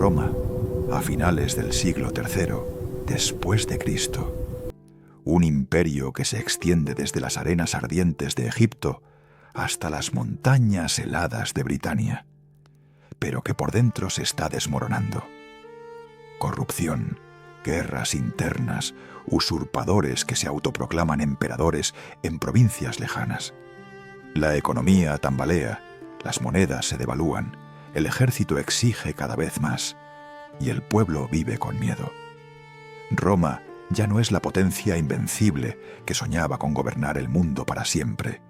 Roma, a finales del siglo III, después de Cristo. Un imperio que se extiende desde las arenas ardientes de Egipto hasta las montañas heladas de Britania, pero que por dentro se está desmoronando. Corrupción, guerras internas, usurpadores que se autoproclaman emperadores en provincias lejanas. La economía tambalea, las monedas se devalúan, el ejército exige cada vez más y el pueblo vive con miedo. Roma ya no es la potencia invencible que soñaba con gobernar el mundo para siempre.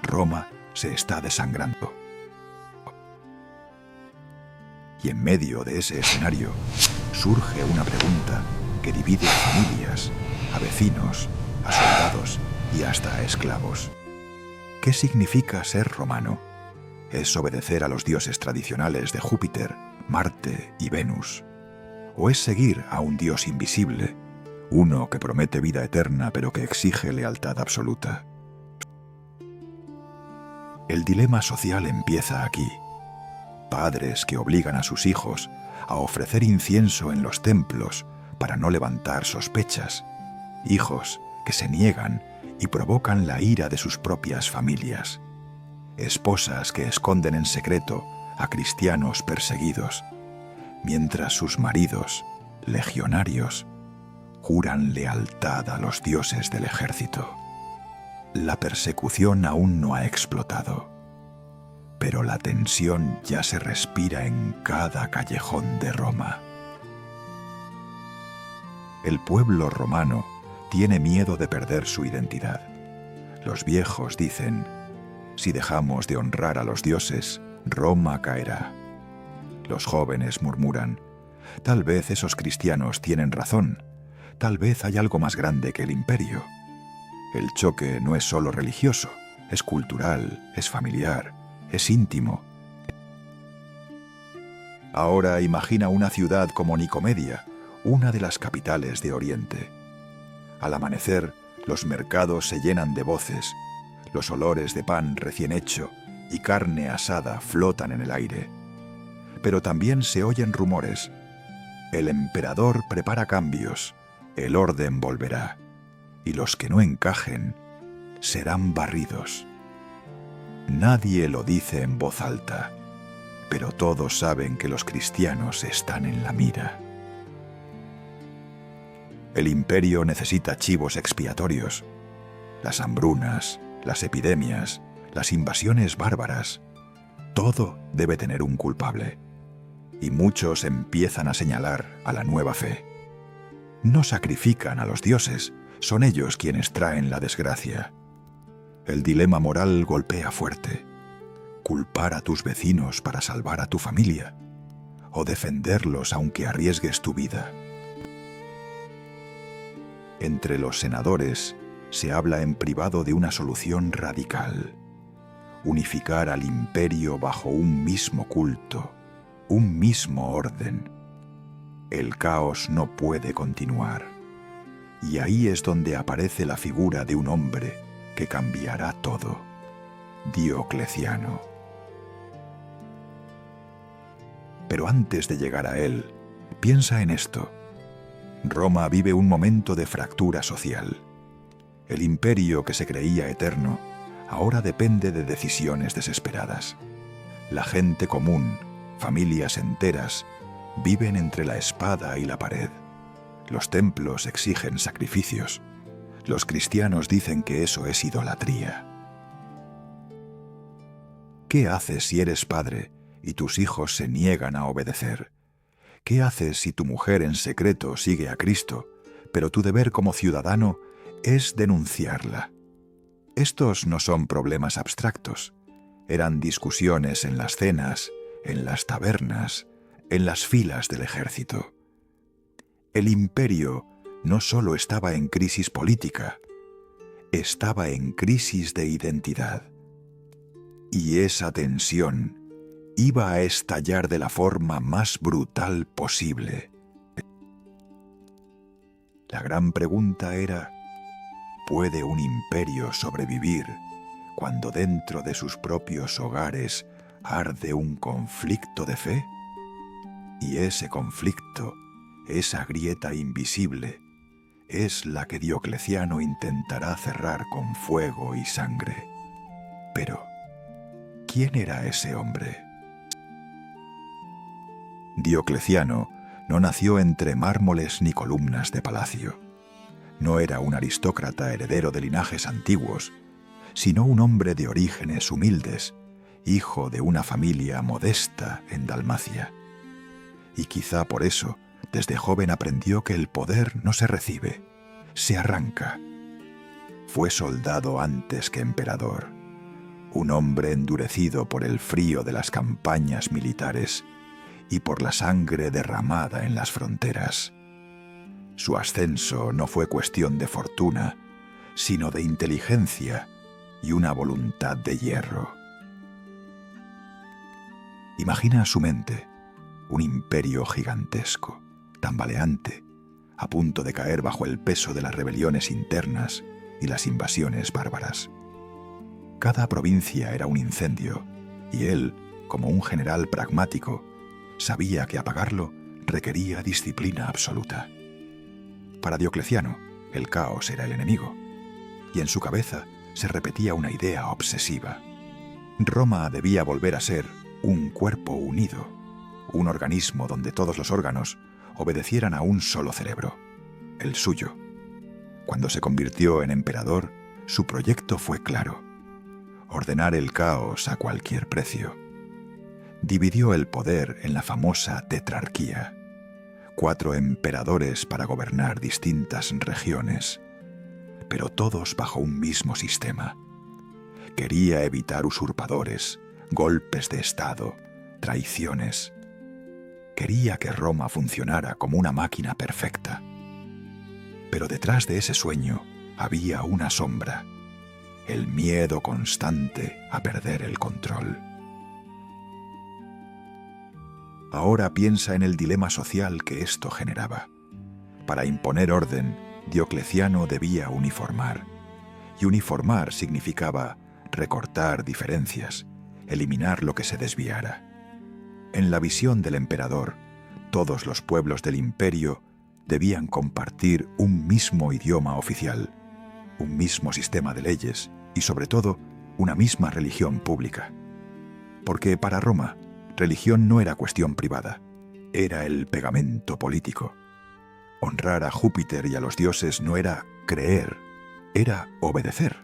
Roma se está desangrando. Y en medio de ese escenario surge una pregunta que divide a familias, a vecinos, a soldados y hasta a esclavos. ¿Qué significa ser romano? ¿Es obedecer a los dioses tradicionales de Júpiter, Marte y Venus? ¿O es seguir a un dios invisible, uno que promete vida eterna pero que exige lealtad absoluta? El dilema social empieza aquí. Padres que obligan a sus hijos a ofrecer incienso en los templos para no levantar sospechas. Hijos que se niegan y provocan la ira de sus propias familias. Esposas que esconden en secreto a cristianos perseguidos, mientras sus maridos, legionarios, juran lealtad a los dioses del ejército. La persecución aún no ha explotado, pero la tensión ya se respira en cada callejón de Roma. El pueblo romano tiene miedo de perder su identidad. Los viejos dicen: si dejamos de honrar a los dioses, Roma caerá. Los jóvenes murmuran: tal vez esos cristianos tienen razón, tal vez hay algo más grande que el imperio. El choque no es solo religioso, es cultural, es familiar, es íntimo. Ahora imagina una ciudad como Nicomedia, una de las capitales de Oriente. Al amanecer, los mercados se llenan de voces, los olores de pan recién hecho y carne asada flotan en el aire. Pero también se oyen rumores. El emperador prepara cambios, el orden volverá, y los que no encajen serán barridos. Nadie lo dice en voz alta, pero todos saben que los cristianos están en la mira. El imperio necesita chivos expiatorios. Las hambrunas, las epidemias, las invasiones bárbaras, todo debe tener un culpable. Y muchos empiezan a señalar a la nueva fe. No sacrifican a los dioses, son ellos quienes traen la desgracia. El dilema moral golpea fuerte. Culpar a tus vecinos para salvar a tu familia, o defenderlos aunque arriesgues tu vida. Entre los senadores se habla en privado de una solución radical: unificar al imperio bajo un mismo culto, un mismo orden. El caos no puede continuar. Y ahí es donde aparece la figura de un hombre que cambiará todo: Diocleciano. Pero antes de llegar a él, piensa en esto. Roma vive un momento de fractura social. El imperio que se creía eterno ahora depende de decisiones desesperadas. La gente común, familias enteras, viven entre la espada y la pared. Los templos exigen sacrificios. Los cristianos dicen que eso es idolatría. ¿Qué haces si eres padre y tus hijos se niegan a obedecer? ¿Qué haces si tu mujer en secreto sigue a Cristo, pero tu deber como ciudadano es denunciarla? Estos no son problemas abstractos. Eran discusiones en las cenas, en las tabernas, en las filas del ejército. El imperio no solo estaba en crisis política, estaba en crisis de identidad. Y esa tensión iba a estallar de la forma más brutal posible. La gran pregunta era: ¿puede un imperio sobrevivir cuando dentro de sus propios hogares arde un conflicto de fe? Y ese conflicto, esa grieta invisible, es la que Diocleciano intentará cerrar con fuego y sangre. Pero, ¿quién era ese hombre? Diocleciano no nació entre mármoles ni columnas de palacio. No era un aristócrata heredero de linajes antiguos, sino un hombre de orígenes humildes, hijo de una familia modesta en Dalmacia. Y quizá por eso, desde joven aprendió que el poder no se recibe, se arranca. Fue soldado antes que emperador, un hombre endurecido por el frío de las campañas militares y por la sangre derramada en las fronteras. Su ascenso no fue cuestión de fortuna, sino de inteligencia y una voluntad de hierro. Imagina su mente, un imperio gigantesco, tambaleante, a punto de caer bajo el peso de las rebeliones internas y las invasiones bárbaras. Cada provincia era un incendio, y él, como un general pragmático, sabía que apagarlo requería disciplina absoluta. Para Diocleciano, el caos era el enemigo, y en su cabeza se repetía una idea obsesiva. Roma debía volver a ser un cuerpo unido, un organismo donde todos los órganos obedecieran a un solo cerebro, el suyo. Cuando se convirtió en emperador, su proyecto fue claro: ordenar el caos a cualquier precio. Dividió el poder en la famosa tetrarquía, 4 emperadores para gobernar distintas regiones, pero todos bajo un mismo sistema. Quería evitar usurpadores, golpes de estado, traiciones. Quería que Roma funcionara como una máquina perfecta. Pero detrás de ese sueño había una sombra: el miedo constante a perder el control. Ahora piensa en el dilema social que esto generaba. Para imponer orden, Diocleciano debía uniformar. Y uniformar significaba recortar diferencias, eliminar lo que se desviara. En la visión del emperador, todos los pueblos del imperio debían compartir un mismo idioma oficial, un mismo sistema de leyes y, sobre todo, una misma religión pública. Porque para Roma, religión no era cuestión privada, era el pegamento político. Honrar a Júpiter y a los dioses no era creer, era obedecer.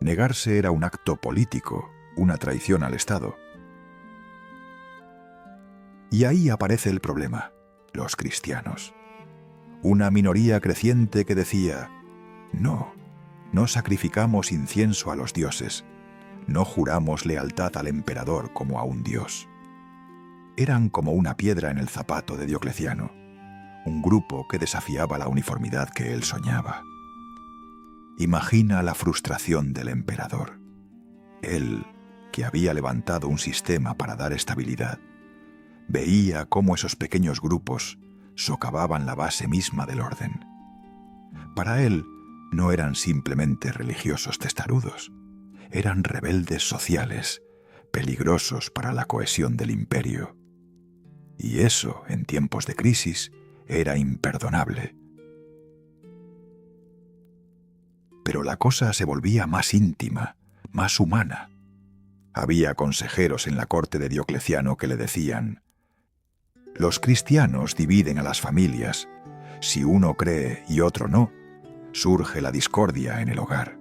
Negarse era un acto político, una traición al Estado. Y ahí aparece el problema: los cristianos. Una minoría creciente que decía: no sacrificamos incienso a los dioses, no juramos lealtad al emperador como a un dios. Eran como una piedra en el zapato de Diocleciano, un grupo que desafiaba la uniformidad que él soñaba. Imagina la frustración del emperador. Él, que había levantado un sistema para dar estabilidad, veía cómo esos pequeños grupos socavaban la base misma del orden. Para él, no eran simplemente religiosos testarudos, eran rebeldes sociales, peligrosos para la cohesión del imperio. Y eso, en tiempos de crisis, era imperdonable. Pero la cosa se volvía más íntima, más humana. Había consejeros en la corte de Diocleciano que le decían: los cristianos dividen a las familias. Si uno cree y otro no, surge la discordia en el hogar.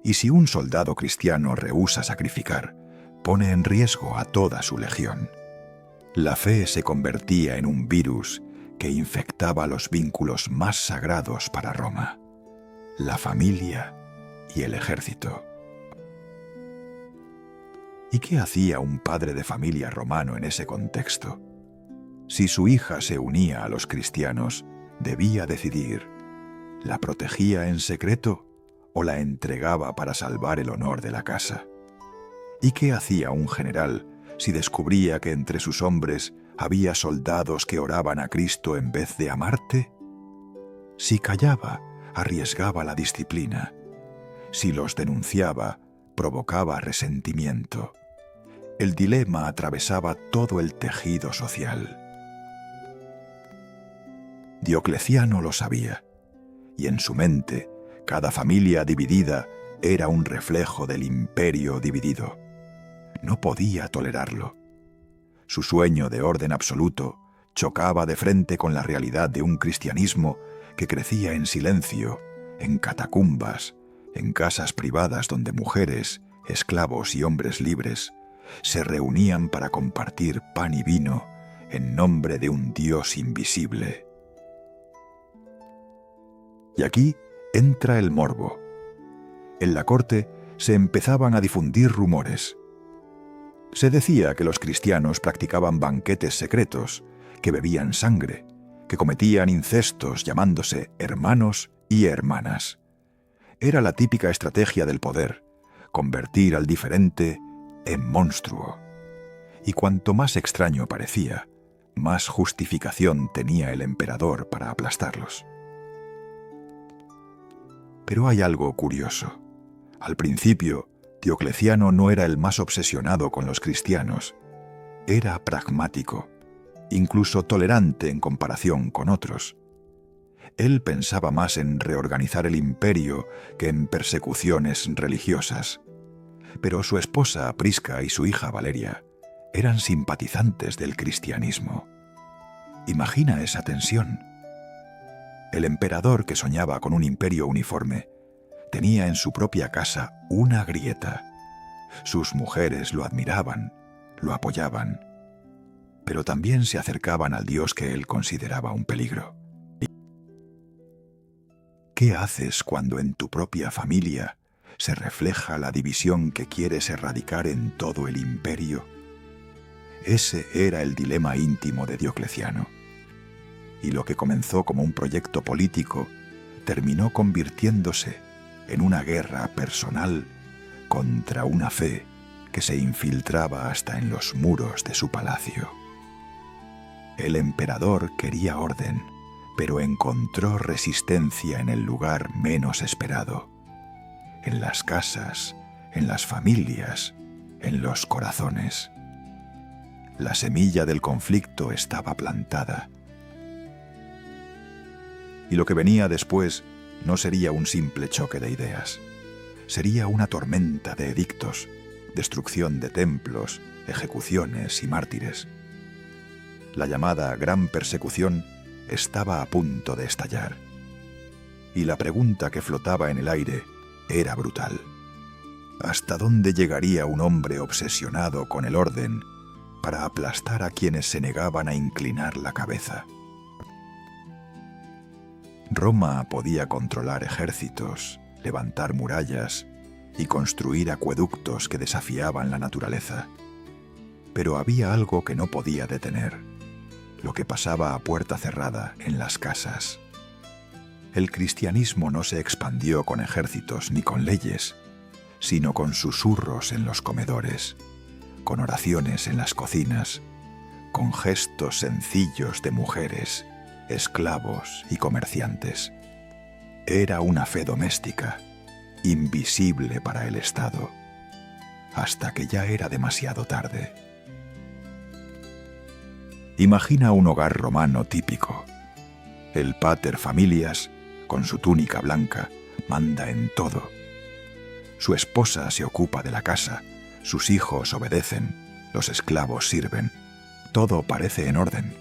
Y si un soldado cristiano rehúsa sacrificar, pone en riesgo a toda su legión. La fe se convertía en un virus que infectaba los vínculos más sagrados para Roma: la familia y el ejército. ¿Y qué hacía un padre de familia romano en ese contexto? Si su hija se unía a los cristianos, debía decidir: ¿la protegía en secreto o la entregaba para salvar el honor de la casa? ¿Y qué hacía un general si descubría que entre sus hombres había soldados que oraban a Cristo en vez de a Marte? Si callaba, arriesgaba la disciplina. Si los denunciaba, provocaba resentimiento. El dilema atravesaba todo el tejido social. Diocleciano lo sabía, y en su mente, cada familia dividida era un reflejo del imperio dividido. No podía tolerarlo. Su sueño de orden absoluto chocaba de frente con la realidad de un cristianismo que crecía en silencio, en catacumbas, en casas privadas donde mujeres, esclavos y hombres libres se reunían para compartir pan y vino en nombre de un Dios invisible. Y aquí entra el morbo. En la corte se empezaban a difundir rumores. Se decía que los cristianos practicaban banquetes secretos, que bebían sangre, que cometían incestos llamándose hermanos y hermanas. Era la típica estrategia del poder, convertir al diferente en monstruo. Y cuanto más extraño parecía, más justificación tenía el emperador para aplastarlos. Pero hay algo curioso. Al principio, Diocleciano no era el más obsesionado con los cristianos. Era pragmático, incluso tolerante en comparación con otros. Él pensaba más en reorganizar el imperio que en persecuciones religiosas. Pero su esposa Prisca y su hija Valeria eran simpatizantes del cristianismo. Imagina esa tensión. El emperador, que soñaba con un imperio uniforme, tenía en su propia casa una grieta. Sus mujeres lo admiraban, lo apoyaban, pero también se acercaban al Dios que él consideraba un peligro. ¿Qué haces cuando en tu propia familia se refleja la división que quieres erradicar en todo el imperio? Ese era el dilema íntimo de Diocleciano. Y lo que comenzó como un proyecto político terminó convirtiéndose en una guerra personal contra una fe que se infiltraba hasta en los muros de su palacio. El emperador quería orden, pero encontró resistencia en el lugar menos esperado, en las casas, en las familias, en los corazones. La semilla del conflicto estaba plantada. Y lo que venía después no sería un simple choque de ideas. Sería una tormenta de edictos, destrucción de templos, ejecuciones y mártires. La llamada Gran Persecución estaba a punto de estallar. Y la pregunta que flotaba en el aire era brutal. ¿Hasta dónde llegaría un hombre obsesionado con el orden para aplastar a quienes se negaban a inclinar la cabeza? Roma podía controlar ejércitos, levantar murallas y construir acueductos que desafiaban la naturaleza. Pero había algo que no podía detener, lo que pasaba a puerta cerrada en las casas. El cristianismo no se expandió con ejércitos ni con leyes, sino con susurros en los comedores, con oraciones en las cocinas, con gestos sencillos de mujeres, esclavos y comerciantes. Era una fe doméstica, invisible para el Estado, hasta que ya era demasiado tarde. Imagina un hogar romano típico. El pater familias, con su túnica blanca, manda en todo. Su esposa se ocupa de la casa, sus hijos obedecen, los esclavos sirven. Todo parece en orden.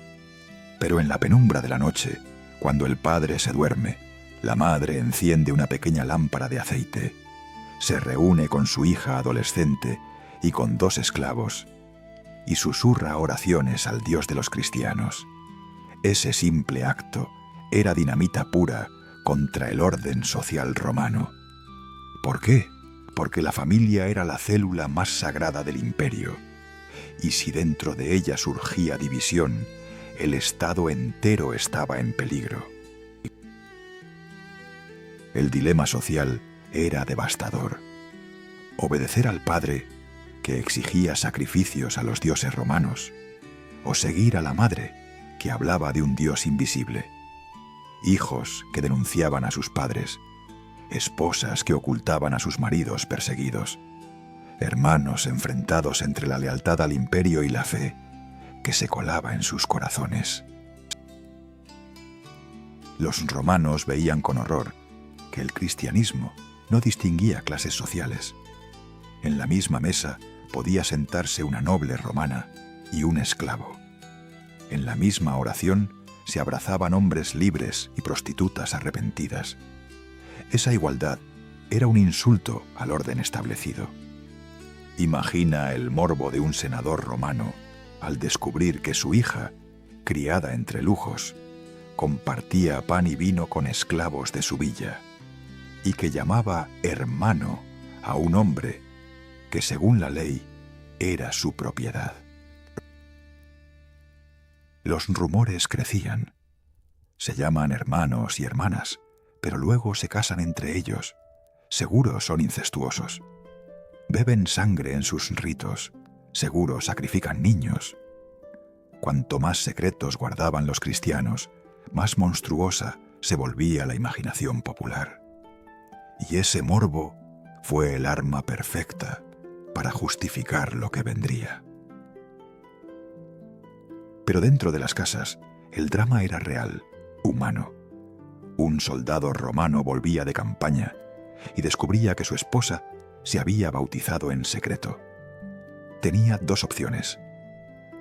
Pero en la penumbra de la noche, cuando el padre se duerme, la madre enciende una pequeña lámpara de aceite, se reúne con su hija adolescente y con 2 esclavos, y susurra oraciones al Dios de los cristianos. Ese simple acto era dinamita pura contra el orden social romano. ¿Por qué? Porque la familia era la célula más sagrada del imperio, y si dentro de ella surgía división, el Estado entero estaba en peligro. El dilema social era devastador. Obedecer al padre, que exigía sacrificios a los dioses romanos, o seguir a la madre, que hablaba de un Dios invisible. Hijos que denunciaban a sus padres, esposas que ocultaban a sus maridos perseguidos, hermanos enfrentados entre la lealtad al imperio y la fe que se colaba en sus corazones. Los romanos veían con horror que el cristianismo no distinguía clases sociales. En la misma mesa podía sentarse una noble romana y un esclavo. En la misma oración se abrazaban hombres libres y prostitutas arrepentidas. Esa igualdad era un insulto al orden establecido. Imagina el morbo de un senador romano al descubrir que su hija, criada entre lujos, compartía pan y vino con esclavos de su villa y que llamaba hermano a un hombre que, según la ley, era su propiedad. Los rumores crecían. Se llaman hermanos y hermanas, pero luego se casan entre ellos. Seguro son incestuosos. Beben sangre en sus ritos. Seguro sacrifican niños. Cuanto más secretos guardaban los cristianos, más monstruosa se volvía la imaginación popular. Y ese morbo fue el arma perfecta para justificar lo que vendría. Pero dentro de las casas, el drama era real, humano. Un soldado romano volvía de campaña y descubría que su esposa se había bautizado en secreto. Tenía dos opciones: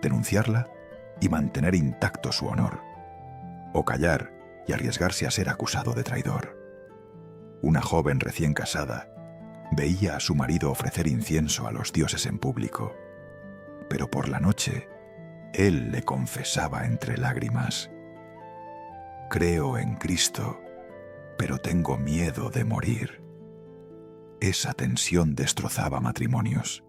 denunciarla y mantener intacto su honor, o callar y arriesgarse a ser acusado de traidor. Una joven recién casada veía a su marido ofrecer incienso a los dioses en público, pero por la noche él le confesaba entre lágrimas: «Creo en Cristo, pero tengo miedo de morir». Esa tensión destrozaba matrimonios.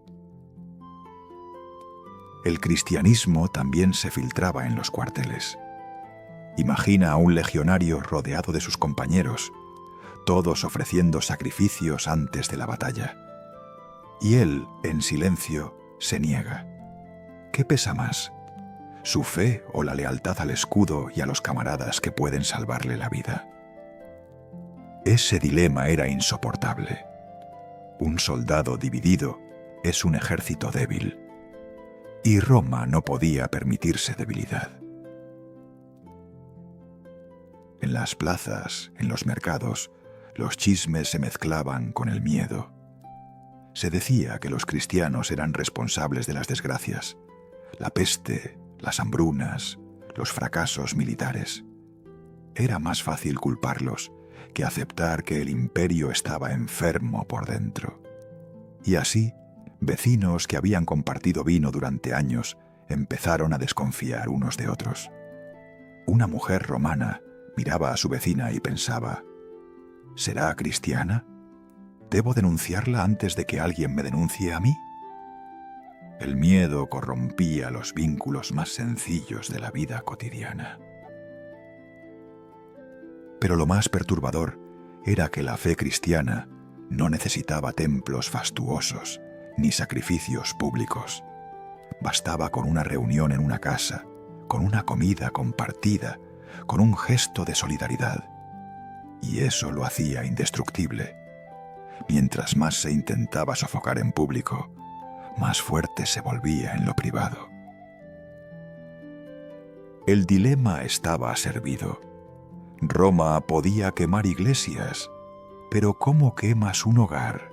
El cristianismo también se filtraba en los cuarteles. Imagina a un legionario rodeado de sus compañeros, todos ofreciendo sacrificios antes de la batalla. Y él, en silencio, se niega. ¿Qué pesa más? ¿Su fe o la lealtad al escudo y a los camaradas que pueden salvarle la vida? Ese dilema era insoportable. Un soldado dividido es un ejército débil, y Roma no podía permitirse debilidad. En las plazas, en los mercados, los chismes se mezclaban con el miedo. Se decía que los cristianos eran responsables de las desgracias, la peste, las hambrunas, los fracasos militares. Era más fácil culparlos que aceptar que el imperio estaba enfermo por dentro. Y así, vecinos que habían compartido vino durante años empezaron a desconfiar unos de otros. Una mujer romana miraba a su vecina y pensaba: ¿será cristiana? ¿Debo denunciarla antes de que alguien me denuncie a mí? El miedo corrompía los vínculos más sencillos de la vida cotidiana. Pero lo más perturbador era que la fe cristiana no necesitaba templos fastuosos ni sacrificios públicos. Bastaba con una reunión en una casa, con una comida compartida, con un gesto de solidaridad. Y eso lo hacía indestructible. Mientras más se intentaba sofocar en público, más fuerte se volvía en lo privado. El dilema estaba servido. Roma podía quemar iglesias, pero ¿cómo quemas un hogar?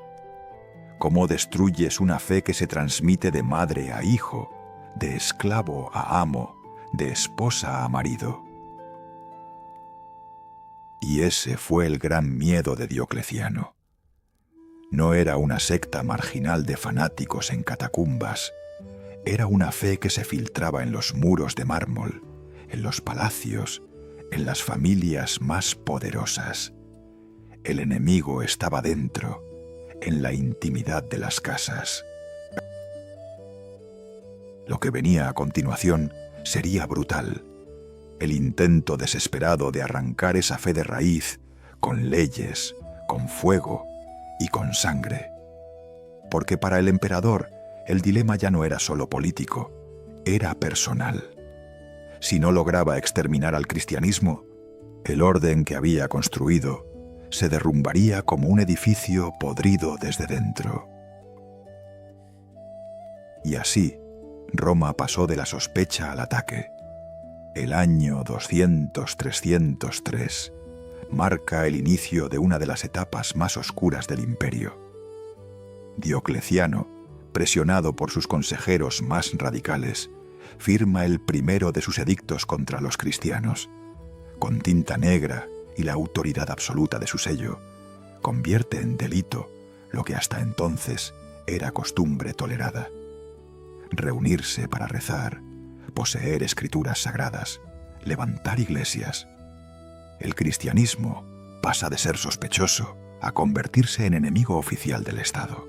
¿Cómo destruyes una fe que se transmite de madre a hijo, de esclavo a amo, de esposa a marido? Y ese fue el gran miedo de Diocleciano. No era una secta marginal de fanáticos en catacumbas, era una fe que se filtraba en los muros de mármol, en los palacios, en las familias más poderosas. El enemigo estaba dentro, en la intimidad de las casas. Lo que venía a continuación sería brutal. El intento desesperado de arrancar esa fe de raíz, con leyes, con fuego y con sangre. Porque para el emperador el dilema ya no era solo político, era personal. Si no lograba exterminar al cristianismo, el orden que había construido se derrumbaría como un edificio podrido desde dentro. Y así, Roma pasó de la sospecha al ataque. El año 200-303 marca el inicio de una de las etapas más oscuras del imperio. Diocleciano, presionado por sus consejeros más radicales, firma el primero de sus edictos contra los cristianos. Con tinta negra y la autoridad absoluta de su sello, convierte en delito lo que hasta entonces era costumbre tolerada: reunirse para rezar, poseer escrituras sagradas, levantar iglesias. El cristianismo pasa de ser sospechoso a convertirse en enemigo oficial del Estado.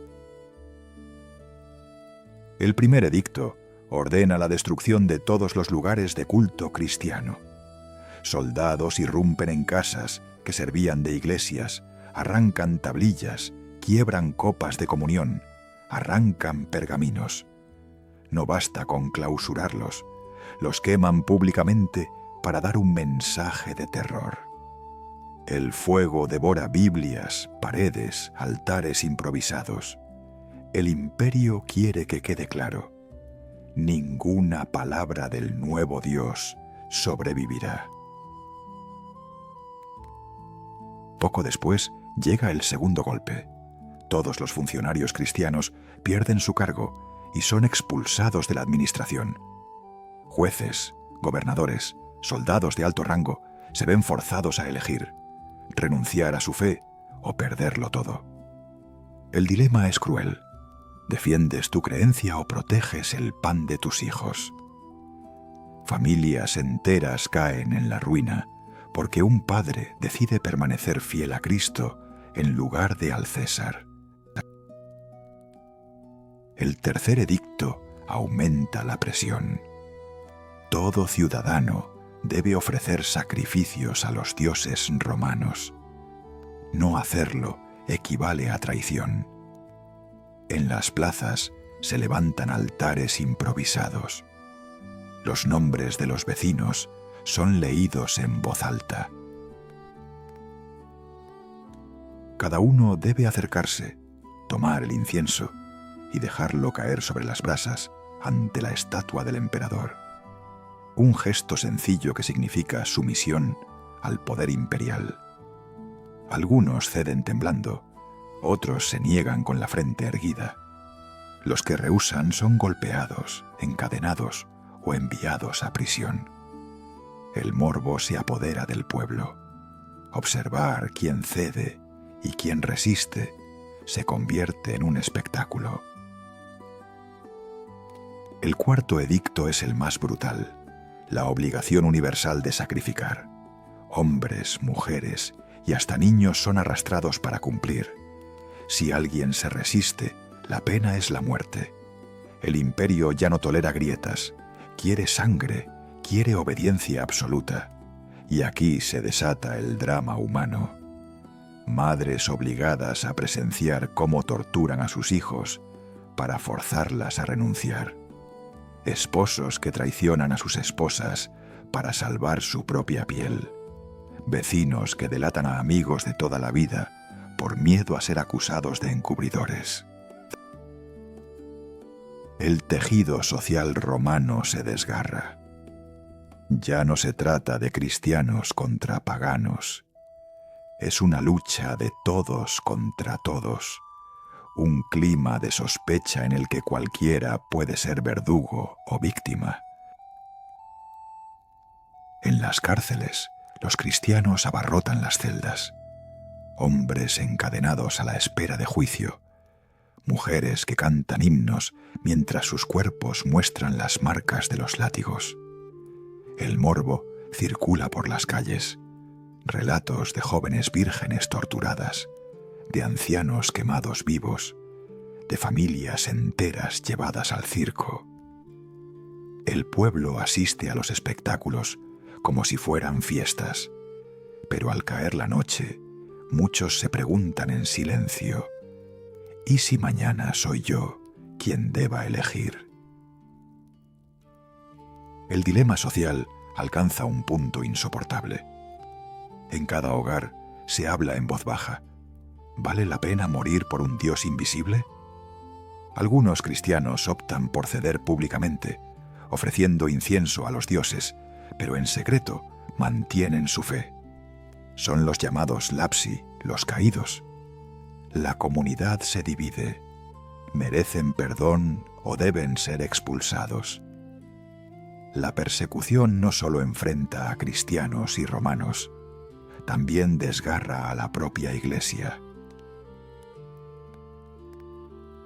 El primer edicto ordena la destrucción de todos los lugares de culto cristiano. Soldados irrumpen en casas que servían de iglesias, arrancan tablillas, quiebran copas de comunión, arrancan pergaminos. No basta con clausurarlos, los queman públicamente para dar un mensaje de terror. El fuego devora Biblias, paredes, altares improvisados. El imperio quiere que quede claro: ninguna palabra del nuevo Dios sobrevivirá. Poco después llega el segundo golpe. Todos los funcionarios cristianos pierden su cargo y son expulsados de la administración. Jueces, gobernadores, soldados de alto rango se ven forzados a elegir: renunciar a su fe o perderlo todo. El dilema es cruel. ¿Defiendes tu creencia o proteges el pan de tus hijos? Familias enteras caen en la ruina porque un padre decide permanecer fiel a Cristo en lugar de al César. El tercer edicto aumenta la presión. Todo ciudadano debe ofrecer sacrificios a los dioses romanos. No hacerlo equivale a traición. En las plazas se levantan altares improvisados. Los nombres de los vecinos son leídos en voz alta. Cada uno debe acercarse, tomar el incienso y dejarlo caer sobre las brasas ante la estatua del emperador. Un gesto sencillo que significa sumisión al poder imperial. Algunos ceden temblando, otros se niegan con la frente erguida. Los que rehúsan son golpeados, encadenados o enviados a prisión. El morbo se apodera del pueblo. Observar quién cede y quién resiste se convierte en un espectáculo. El cuarto edicto es el más brutal: la obligación universal de sacrificar. Hombres, mujeres y hasta niños son arrastrados para cumplir. Si alguien se resiste, la pena es la muerte. El imperio ya no tolera grietas, quiere sangre, quiere obediencia absoluta. Y aquí se desata el drama humano. Madres obligadas a presenciar cómo torturan a sus hijos para forzarlas a renunciar. Esposos que traicionan a sus esposas para salvar su propia piel. Vecinos que delatan a amigos de toda la vida por miedo a ser acusados de encubridores. El tejido social romano se desgarra. Ya no se trata de cristianos contra paganos. Es una lucha de todos contra todos. Un clima de sospecha en el que cualquiera puede ser verdugo o víctima. En las cárceles, los cristianos abarrotan las celdas. Hombres encadenados a la espera de juicio. Mujeres que cantan himnos mientras sus cuerpos muestran las marcas de los látigos. El morbo circula por las calles. Relatos de jóvenes vírgenes torturadas, de ancianos quemados vivos, de familias enteras llevadas al circo. El pueblo asiste a los espectáculos como si fueran fiestas, pero al caer la noche, muchos se preguntan en silencio: ¿y si mañana soy yo quien deba elegir? El dilema social alcanza un punto insoportable. En cada hogar se habla en voz baja: ¿vale la pena morir por un Dios invisible? Algunos cristianos optan por ceder públicamente, ofreciendo incienso a los dioses, pero en secreto mantienen su fe. Son los llamados lapsi, los caídos. La comunidad se divide. ¿Merecen perdón o deben ser expulsados? La persecución no solo enfrenta a cristianos y romanos, también desgarra a la propia Iglesia.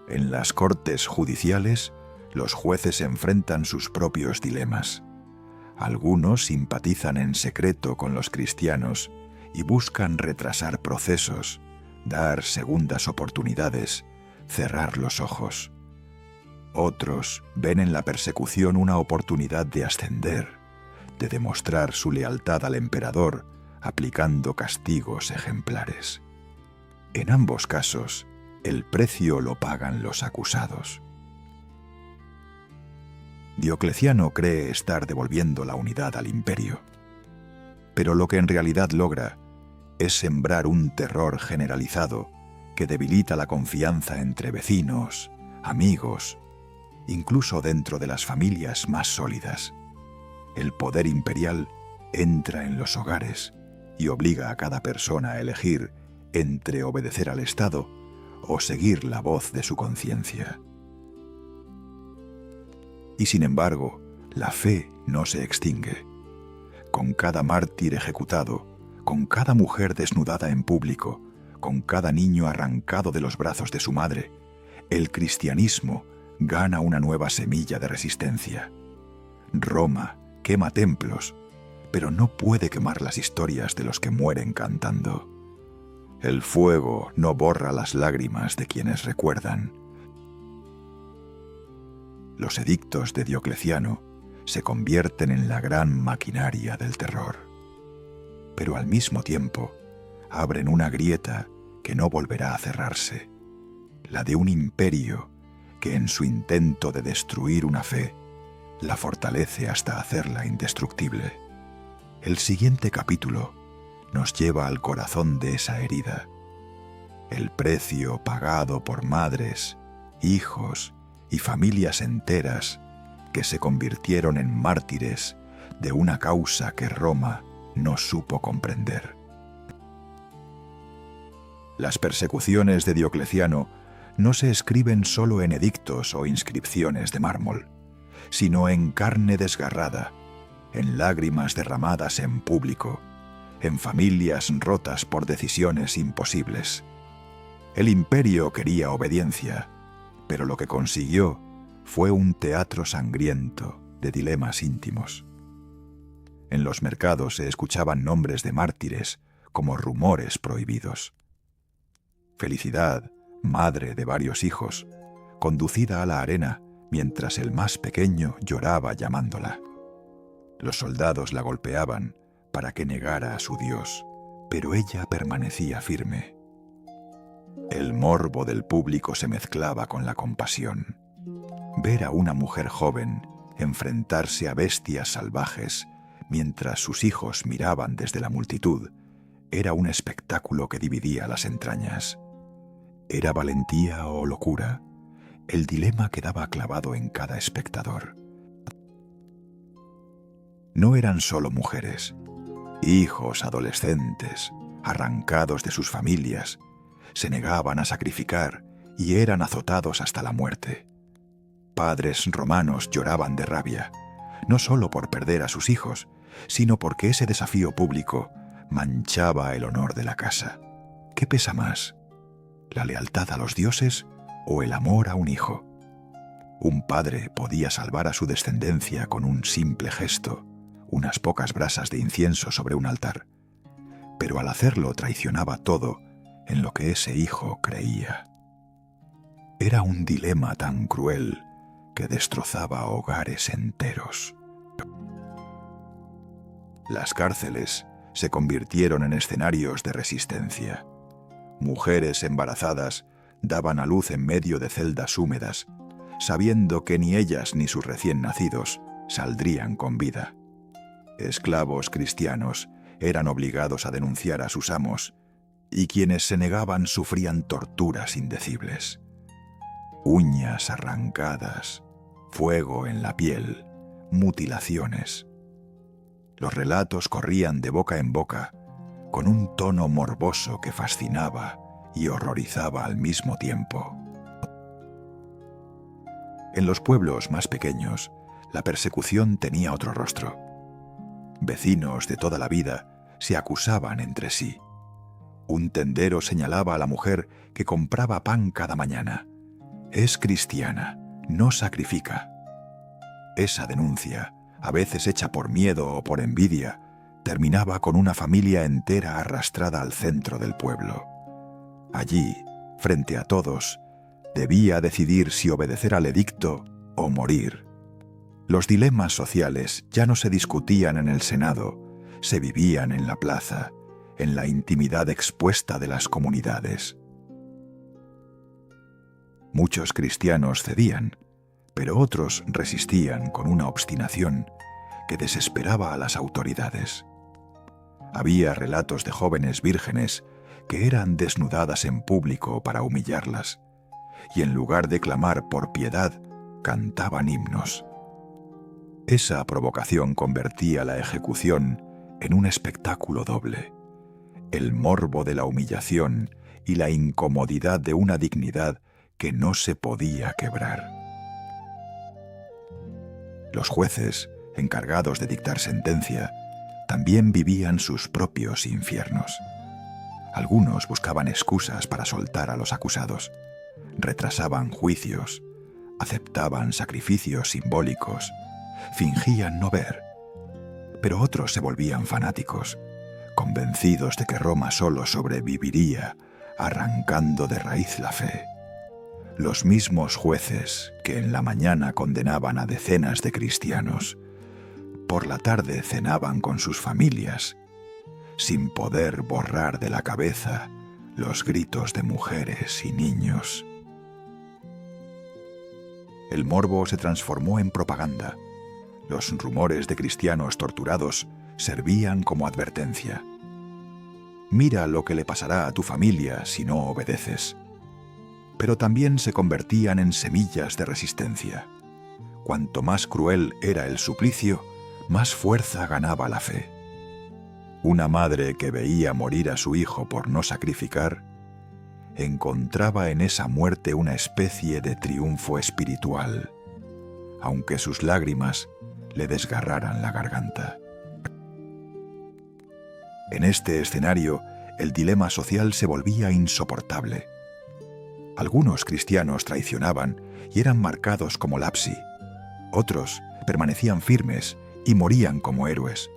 En las cortes judiciales, los jueces enfrentan sus propios dilemas. Algunos simpatizan en secreto con los cristianos y buscan retrasar procesos, dar segundas oportunidades, cerrar los ojos. Otros ven en la persecución una oportunidad de ascender, de demostrar su lealtad al emperador, aplicando castigos ejemplares. En ambos casos, el precio lo pagan los acusados. Diocleciano cree estar devolviendo la unidad al imperio, pero lo que en realidad logra es sembrar un terror generalizado que debilita la confianza entre vecinos, amigos, incluso dentro de las familias más sólidas. El poder imperial entra en los hogares y obliga a cada persona a elegir entre obedecer al Estado o seguir la voz de su conciencia. Y sin embargo, la fe no se extingue. Con cada mártir ejecutado, con cada mujer desnudada en público, con cada niño arrancado de los brazos de su madre, el cristianismo gana una nueva semilla de resistencia. Roma quema templos, pero no puede quemar las historias de los que mueren cantando. El fuego no borra las lágrimas de quienes recuerdan. Los edictos de Diocleciano se convierten en la gran maquinaria del terror, pero al mismo tiempo abren una grieta que no volverá a cerrarse, la de un imperio que en su intento de destruir una fe, la fortalece hasta hacerla indestructible. El siguiente capítulo nos lleva al corazón de esa herida, el precio pagado por madres, hijos y familias enteras que se convirtieron en mártires de una causa que Roma no supo comprender. Las persecuciones de Diocleciano no se escriben solo en edictos o inscripciones de mármol, sino en carne desgarrada, en lágrimas derramadas en público, en familias rotas por decisiones imposibles. El imperio quería obediencia, pero lo que consiguió fue un teatro sangriento de dilemas íntimos. En los mercados se escuchaban nombres de mártires como rumores prohibidos. Felicidad, madre de varios hijos, conducida a la arena mientras el más pequeño lloraba llamándola. Los soldados la golpeaban para que negara a su Dios, pero ella permanecía firme. El morbo del público se mezclaba con la compasión. Ver a una mujer joven enfrentarse a bestias salvajes mientras sus hijos miraban desde la multitud era un espectáculo que dividía las entrañas. ¿Era valentía o locura? El dilema quedaba clavado en cada espectador. No eran solo mujeres, hijos adolescentes, arrancados de sus familias, se negaban a sacrificar y eran azotados hasta la muerte. Padres romanos lloraban de rabia, no solo por perder a sus hijos, sino porque ese desafío público manchaba el honor de la casa. ¿Qué pesa más? ¿La lealtad a los dioses o el amor a un hijo? Un padre podía salvar a su descendencia con un simple gesto, unas pocas brasas de incienso sobre un altar, pero al hacerlo traicionaba todo en lo que ese hijo creía. Era un dilema tan cruel que destrozaba hogares enteros. Las cárceles se convirtieron en escenarios de resistencia. Mujeres embarazadas daban a luz en medio de celdas húmedas, sabiendo que ni ellas ni sus recién nacidos saldrían con vida. Esclavos cristianos eran obligados a denunciar a sus amos, y quienes se negaban sufrían torturas indecibles. uñas arrancadas, fuego en la piel, mutilaciones. Los relatos corrían de boca en boca, con un tono morboso que fascinaba y horrorizaba al mismo tiempo. En los pueblos más pequeños, la persecución tenía otro rostro. Vecinos de toda la vida se acusaban entre sí. Un tendero señalaba a la mujer que compraba pan cada mañana. Es cristiana, no sacrifica. Esa denuncia, a veces hecha por miedo o por envidia, terminaba con una familia entera arrastrada al centro del pueblo. Allí, frente a todos, debía decidir si obedecer al edicto o morir. Los dilemas sociales ya no se discutían en el Senado, se vivían en la plaza, en la intimidad expuesta de las comunidades. Muchos cristianos cedían, pero otros resistían con una obstinación que desesperaba a las autoridades. Había relatos de jóvenes vírgenes que eran desnudadas en público para humillarlas, y en lugar de clamar por piedad, cantaban himnos. Esa provocación convertía la ejecución en un espectáculo doble: el morbo de la humillación y la incomodidad de una dignidad que no se podía quebrar. Los jueces, encargados de dictar sentencia, también vivían sus propios infiernos. Algunos buscaban excusas para soltar a los acusados, retrasaban juicios, aceptaban sacrificios simbólicos, fingían no ver. Pero otros se volvían fanáticos, convencidos de que Roma solo sobreviviría arrancando de raíz la fe. Los mismos jueces que en la mañana condenaban a decenas de cristianos, por la tarde cenaban con sus familias, sin poder borrar de la cabeza los gritos de mujeres y niños. El morbo se transformó en propaganda. Los rumores de cristianos torturados servían como advertencia. Mira lo que le pasará a tu familia si no obedeces. Pero también se convertían en semillas de resistencia. Cuanto más cruel era el suplicio, más fuerza ganaba la fe. Una madre que veía morir a su hijo por no sacrificar, encontraba en esa muerte una especie de triunfo espiritual, aunque sus lágrimas le desgarraran la garganta. En este escenario, el dilema social se volvía insoportable. Algunos cristianos traicionaban y eran marcados como lapsi. Otros permanecían firmes y morían como héroes.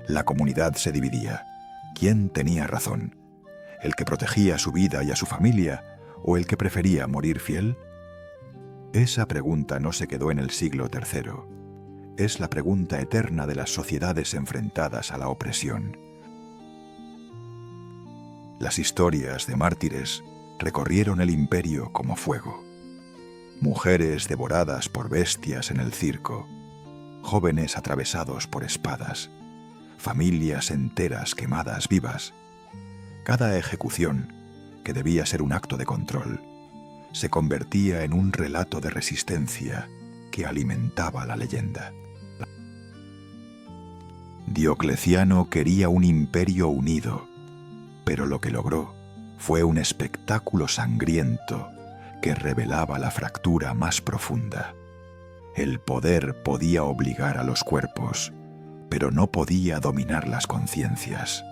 La comunidad se dividía. ¿Quién tenía razón? ¿El que protegía su vida y a su familia o el que prefería morir fiel? Esa pregunta no se quedó en el siglo III. Es la pregunta eterna de las sociedades enfrentadas a la opresión. Las historias de mártires recorrieron el imperio como fuego. Mujeres devoradas por bestias en el circo, jóvenes atravesados por espadas, familias enteras quemadas vivas. Cada ejecución, que debía ser un acto de control, se convertía en un relato de resistencia que alimentaba la leyenda. Diocleciano quería un imperio unido, pero lo que logró fue un espectáculo sangriento que revelaba la fractura más profunda. El poder podía obligar a los cuerpos, pero no podía dominar las conciencias.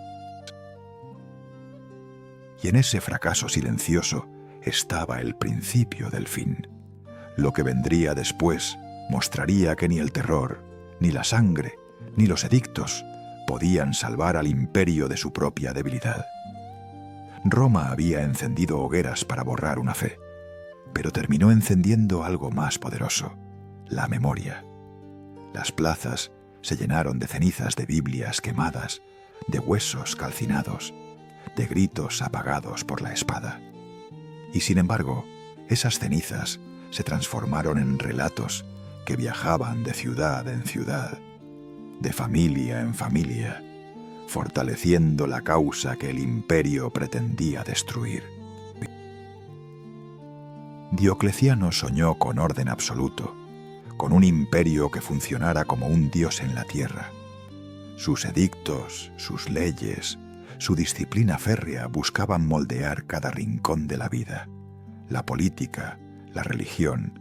Y en ese fracaso silencioso estaba el principio del fin. Lo que vendría después mostraría que ni el terror, ni la sangre, ni los edictos podían salvar al imperio de su propia debilidad. Roma había encendido hogueras para borrar una fe, pero terminó encendiendo algo más poderoso: la memoria. Las plazas se llenaron de cenizas de Biblias quemadas, de huesos calcinados, de gritos apagados por la espada. Y sin embargo, esas cenizas se transformaron en relatos que viajaban de ciudad en ciudad, de familia en familia, fortaleciendo la causa que el imperio pretendía destruir. Diocleciano soñó con orden absoluto, con un imperio que funcionara como un dios en la tierra. Sus edictos, sus leyes, su disciplina férrea buscaban moldear cada rincón de la vida, la política, la religión,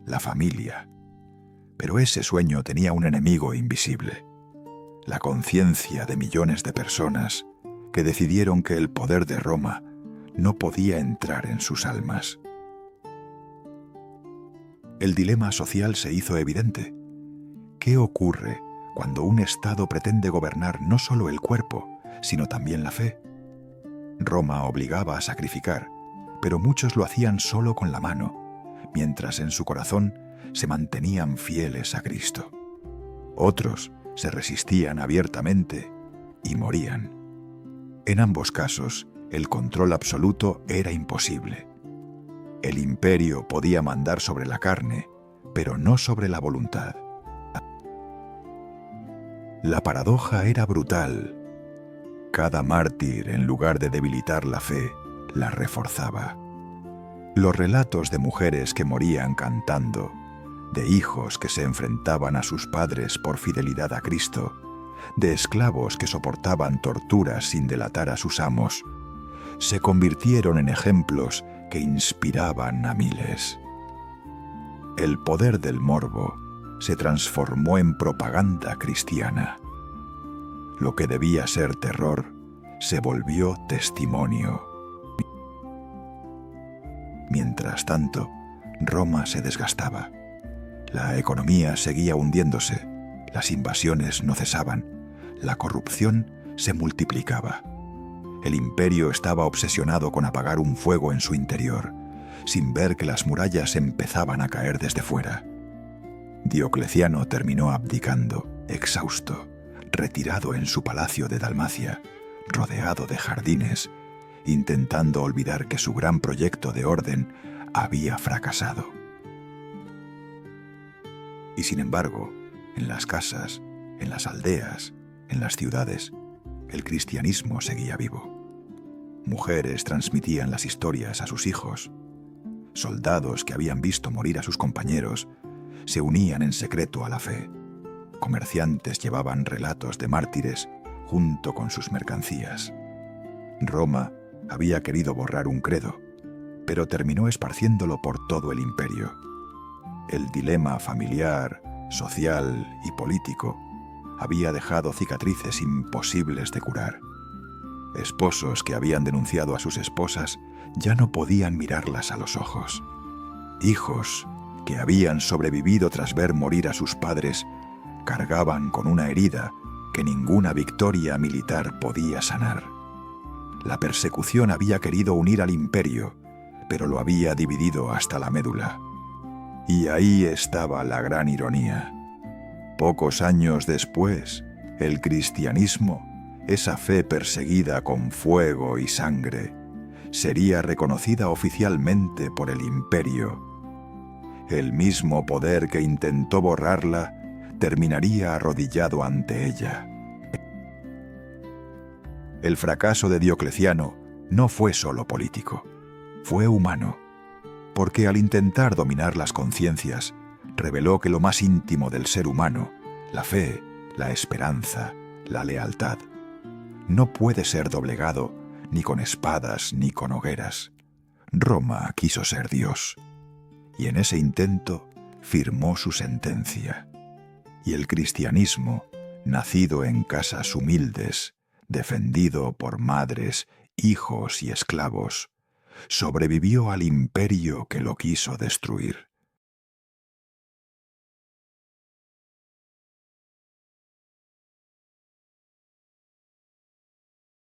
la familia. Pero ese sueño tenía un enemigo invisible, la conciencia de millones de personas que decidieron que el poder de Roma no podía entrar en sus almas. El dilema social se hizo evidente. ¿Qué ocurre cuando un Estado pretende gobernar no solo el cuerpo, sino también la fe? Roma obligaba a sacrificar, pero muchos lo hacían solo con la mano, mientras en su corazón se mantenían fieles a Cristo. Otros se resistían abiertamente y morían. En ambos casos, el control absoluto era imposible. El imperio podía mandar sobre la carne, pero no sobre la voluntad. La paradoja era brutal. Cada mártir, en lugar de debilitar la fe, la reforzaba. Los relatos de mujeres que morían cantando, de hijos que se enfrentaban a sus padres por fidelidad a Cristo, de esclavos que soportaban torturas sin delatar a sus amos, se convirtieron en ejemplos que inspiraban a miles. El poder del morbo se transformó en propaganda cristiana. Lo que debía ser terror se volvió testimonio. Mientras tanto, Roma se desgastaba. La economía seguía hundiéndose, las invasiones no cesaban, la corrupción se multiplicaba. El imperio estaba obsesionado con apagar un fuego en su interior, sin ver que las murallas empezaban a caer desde fuera. Diocleciano terminó abdicando, exhausto, retirado en su palacio de Dalmacia, rodeado de jardines, intentando olvidar que su gran proyecto de orden había fracasado. Y sin embargo, en las casas, en las aldeas, en las ciudades, el cristianismo seguía vivo. Mujeres transmitían las historias a sus hijos. Soldados que habían visto morir a sus compañeros se unían en secreto a la fe. Comerciantes llevaban relatos de mártires junto con sus mercancías. Roma había querido borrar un credo, pero terminó esparciéndolo por todo el imperio. El dilema familiar, social y político había dejado cicatrices imposibles de curar. Esposos que habían denunciado a sus esposas ya no podían mirarlas a los ojos. Hijos que habían sobrevivido tras ver morir a sus padres cargaban con una herida que ninguna victoria militar podía sanar. La persecución había querido unir al imperio, pero lo había dividido hasta la médula. Y ahí estaba la gran ironía. Pocos años después, el cristianismo, esa fe perseguida con fuego y sangre, sería reconocida oficialmente por el imperio. El mismo poder que intentó borrarla terminaría arrodillado ante ella. El fracaso de Diocleciano no fue solo político, fue humano, porque al intentar dominar las conciencias, reveló que lo más íntimo del ser humano, la fe, la esperanza, la lealtad, no puede ser doblegado ni con espadas ni con hogueras. Roma quiso ser Dios, y en ese intento firmó su sentencia. Y el cristianismo, nacido en casas humildes, defendido por madres, hijos y esclavos, sobrevivió al imperio que lo quiso destruir.